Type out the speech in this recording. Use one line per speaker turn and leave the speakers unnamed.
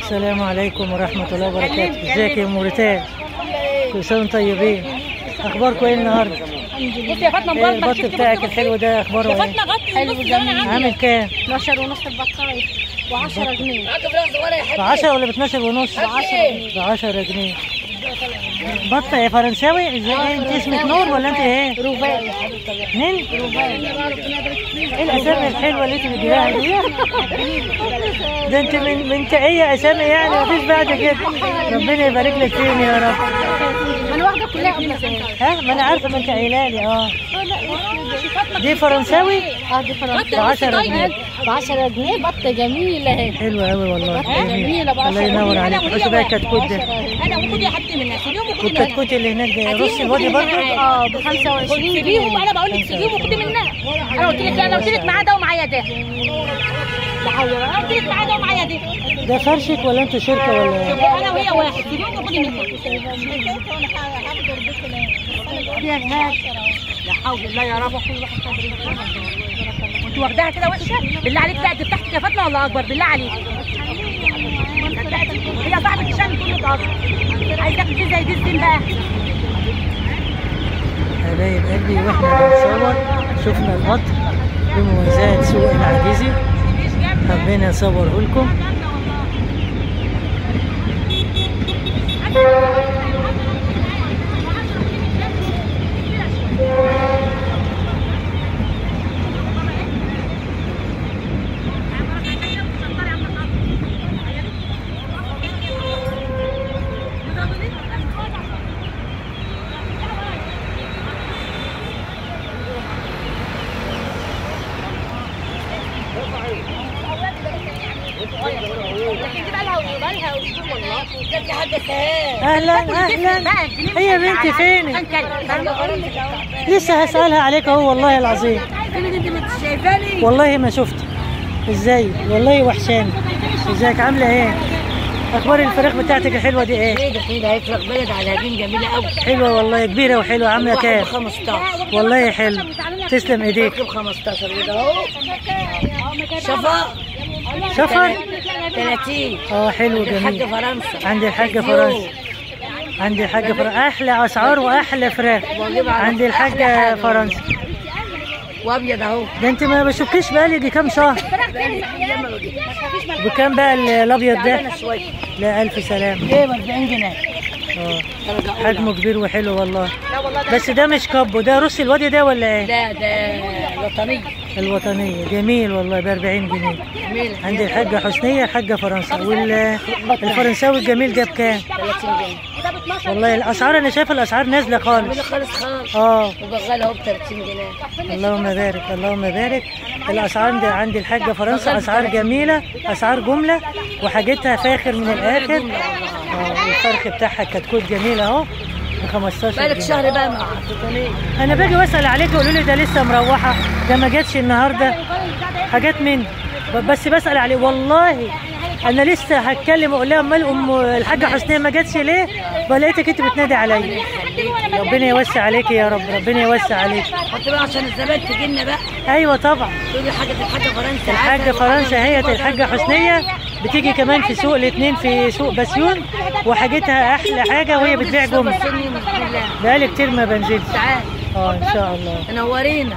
السلام عليكم ورحمة الله وبركاته. ازيك يا موريتان؟ كل سنة وانتم طيبين. اخباركم ايه النهارده؟
بصي يا فاطمه
ايه البط بتاعك الحلو ده اخباره ايه؟
حلو جميل.
عامل كام؟
12 ونص البطايه و10 جنيه.
ب 10 ولا ب 12 ونص؟
ب 10 جنيه.
ب 10 جنيه. بطة يا فرنساوي؟ ازاي انت اسمك نور ولا انت ايه؟
رباعي.
مين؟
رباعي.
ايه الاسامي الحلوه اللي انت بتجيبها دي؟ ده انت من تقيه اسامي يعني مفيش بعد كده. ربنا يبارك لك فين يا رب.
ما انا واخده كلها قبل
ها ما انا عارفه ما انت قايله لي. دي فرنساوي؟
دي فرنساوي
ب 10 جنيه.
ب 10 جنيه بطه جميله اهي.
حلوه قوي والله.
جميله ب 10
الله ينور عليك. خش بقى الكتكوت ده.
انا وخدي يا حبيبتي منها سيبيهم وخدي منها.
والكتكوت اللي هناك ده رص الوادي برضه؟
ب 25 جنيه. سيبيهم انا بقول لك سيبيهم وخدي منها. انا قلت لك معاه ده ومعايا ده. انا قلت لك معاه ده ومعايا ده.
ده فرشك ولا انتوا شركه ولا ايه؟
انا وهي واحد. سيبيهم وخدي منها. لا حول الله يا رب. انت واخداها كده وحشه؟ بالله عليك لا بتاعتك يا فاطمه والله اكبر بالله عليك. هي صاحبه الشام كله تقطع. عايز تاكل دي زي دي الزين بقى.
حبايب قلبي واحنا بنصور شفنا القطر بمميزات سوق العجيزي حبينا نصوره لكم. اهلا اهلا. هي بنتي فين؟ لسه هسألها عليك اهو والله العظيم. والله ما شفت. ازاي؟ والله وحشاني. ازيك عامله ايه؟ اخبار الفراخ بتاعتك الحلوه دي ايه؟
ده هي فراخ بلد على هجين جميله قوي.
حلوه والله كبيره وحلوه. عامله كام؟
15.
والله حلو. تسلم ايديك.
ب 15 كده اهو. شفاء
شفر
30.
حلو جميل.
عند الحاجه فرنسا.
عند الحاجه فرنسا. عند الحاجه فرنسا احلى اسعار واحلى فراخ عند الحاجه فرنسا.
وابيض اهو.
ده انت ما بشوفكيش بقالي دي كام شهر. بكام بقى الابيض ده؟ لا الف سلامه.
ايه ب 40 جنيه.
حجمه كبير وحلو والله. بس ده مش كابو، ده روسي الوادي ده ولا ايه؟
لا ده الوطنيه.
الوطنيه جميل والله ب 40 جنيه. عند الحاجه حسنيه الحاجه فرنسا. والفرنساوي الجميل ده بكام؟
30 جنيه.
والله الاسعار انا شايف الاسعار نازله خالص.
خالص. وبغالة اهو ب 30 جنيه.
اللهم بارك اللهم بارك. الاسعار عند الحاجه فرنسا اسعار جميله، اسعار جمله وحاجتها فاخر من الاخر. الفرخ بتاعها كتكوت جميل اهو ب 15 جنيه.
بقالك شهر بقى مع الوطنيه.
انا باجي واسال عليك يقولوا لي ده لسه مروحه، ده ما جاتش النهارده. حاجات مني بس بسال عليه والله. انا لسه هتكلم واقول لها امال الحاجه حسنيه ما جاتش ليه؟ فلقيتك انت بتنادي عليا. ربنا يوسع عليك يا رب. ربنا يوسع عليك.
حط بقى عشان الزبائن تجي لنا بقى.
ايوه طبعا.
تقولي الحاجه فرنسا.
الحاجه فرنسا هي الحاجه حسنيه بتيجي كمان في سوق الاثنين في سوق بسيون وحاجتها احلى حاجه وهي بتبيع جمله. بقالي كتير ما بنزلش.
تعال.
ان شاء الله.
نورينا.